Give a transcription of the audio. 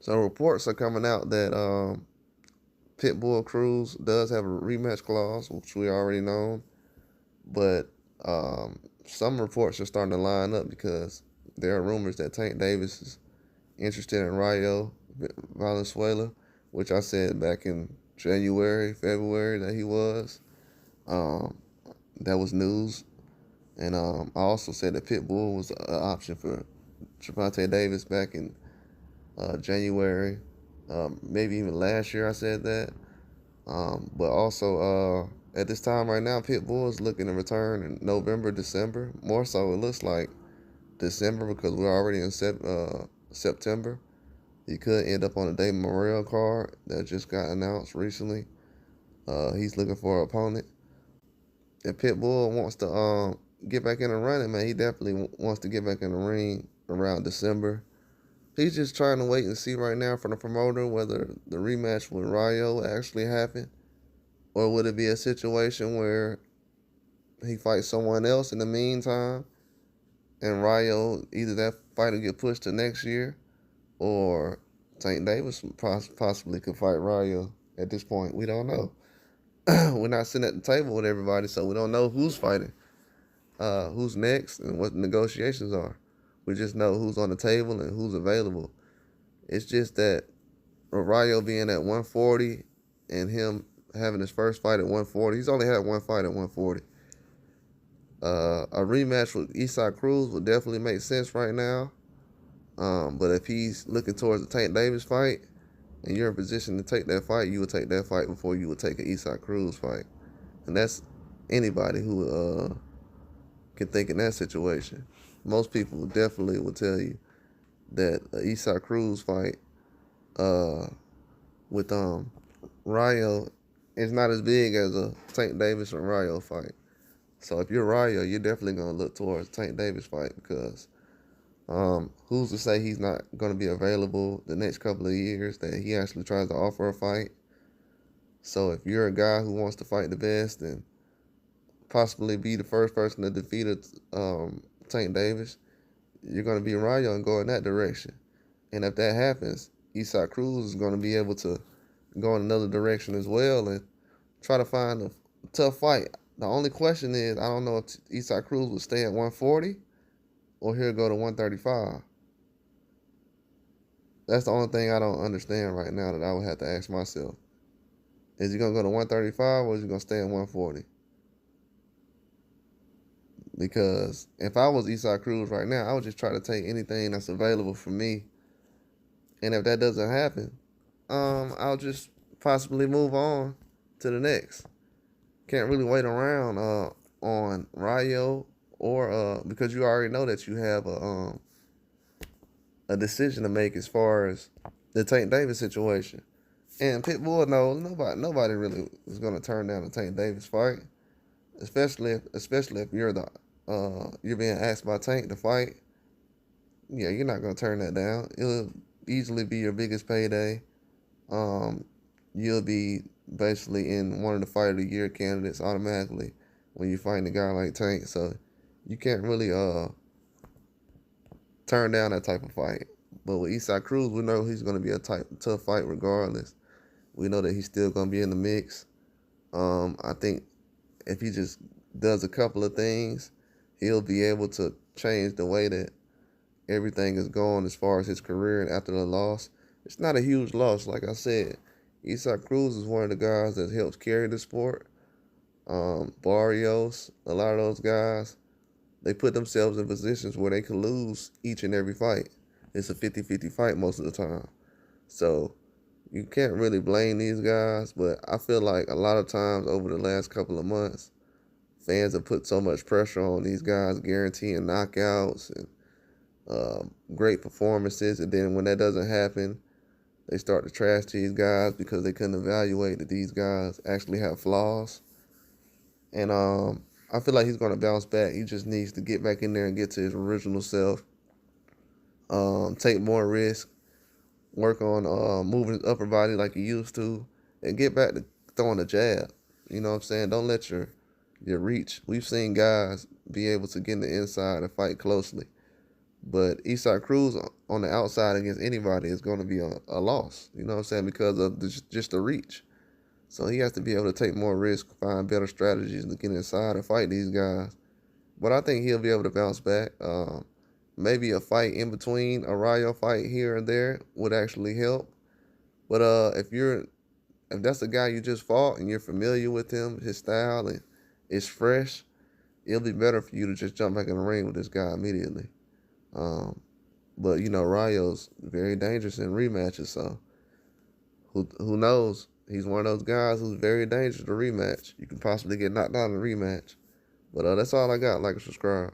So reports are coming out that Pitbull Cruz does have a rematch clause, which we already know. But some reports are starting to line up because there are rumors that Tank Davis is interested in Rayo Valenzuela, which I said back in January, February that he was. Um, that was news. And I also said that Pitbull was an option for Gervonta Davis back in January, maybe even last year I said that. But also at this time right now, Pitbull is looking to return in November, December. More so, it looks like December because we're already in September. He could end up on a David Morrell card that just got announced recently. He's looking for an opponent. If Pitbull wants to get back in the running, man, he definitely wants to get back in the ring around December. He's just trying to wait and see right now from the promoter whether the rematch with Rayo will actually happen, or would it be a situation where he fights someone else in the meantime, and Rayo, either that fight will get pushed to next year, or Tank Davis possibly could fight Rayo. At this point, we don't know. We're not sitting at the table with everybody, so we don't know who's fighting, who's next, and what the negotiations are. We just know who's on the table and who's available. It's just that Rayo being at 140 and him having his first fight at 140, he's only had one fight at 140. A rematch with Isaac Cruz would definitely make sense right now. But if he's looking towards the Tank Davis fight and you're in position to take that fight, you would take that fight before you would take an Isaac Cruz fight. And that's anybody who can think in that situation. Most people definitely will tell you that an Isaac Cruz fight with Rayo is not as big as a Tank Davis or Rayo fight. So if you're Rayo, you're definitely gonna look towards Tank Davis fight because who's to say he's not gonna be available the next couple of years that he actually tries to offer a fight. So if you're a guy who wants to fight the best and possibly be the first person to defeat Tank Davis, you're gonna be Rayo and go in that direction. And if that happens, Isaac Cruz is gonna be able to go in another direction as well and try to find a tough fight. The only question is, I don't know if Isaac Cruz will stay at 140 or he'll go to 135. That's the only thing I don't understand right now that I would have to ask myself. Is he going to go to 135 or is he going to stay at 140? Because if I was Isaac Cruz right now, I would just try to take anything that's available for me. And if that doesn't happen, I'll just possibly move on to the next. Can't really wait around on Rayo or because you already know that you have a decision to make as far as the Tank Davis situation. And Pitbull, no, nobody really is gonna turn down the Tank Davis fight, especially if you're you're being asked by Tank to fight. Yeah, you're not gonna turn that down. It'll easily be your biggest payday. You'll be basically in one of the Fight of the Year candidates automatically when you fight a guy like Tank. So you can't really turn down that type of fight. But with Isaac Cruz, we know he's going to be a tough fight regardless. We know that he's still going to be in the mix. I think if he just does a couple of things, he'll be able to change the way that everything is going as far as his career and after the loss. It's not a huge loss, like I said. Isaac Cruz is one of the guys that helps carry the sport. Barrios, a lot of those guys, they put themselves in positions where they could lose each and every fight. It's a 50-50 fight most of the time. So you can't really blame these guys, but I feel like a lot of times over the last couple of months, fans have put so much pressure on these guys, guaranteeing knockouts and great performances, and then when that doesn't happen, they start to trash these guys because they couldn't evaluate that these guys actually have flaws. And I feel like he's going to bounce back. He just needs to get back in there and get to his original self, take more risk, work on moving his upper body like he used to, and get back to throwing a jab. You know what I'm saying? Don't let your reach. We've seen guys be able to get in the inside and fight closely. But Eastside Cruz on the outside against anybody is going to be a loss. You know what I'm saying? Because of just the reach. So he has to be able to take more risk, find better strategies to get inside and fight these guys. But I think he'll be able to bounce back. Maybe a fight in between, a Rayo fight here and there would actually help. But if that's the guy you just fought and you're familiar with him, his style, and it's fresh, it'll be better for you to just jump back in the ring with this guy immediately. But Rayo's very dangerous in rematches, so who knows? He's one of those guys who's very dangerous to rematch. You can possibly get knocked out in a rematch. But that's all I got. Like and subscribe.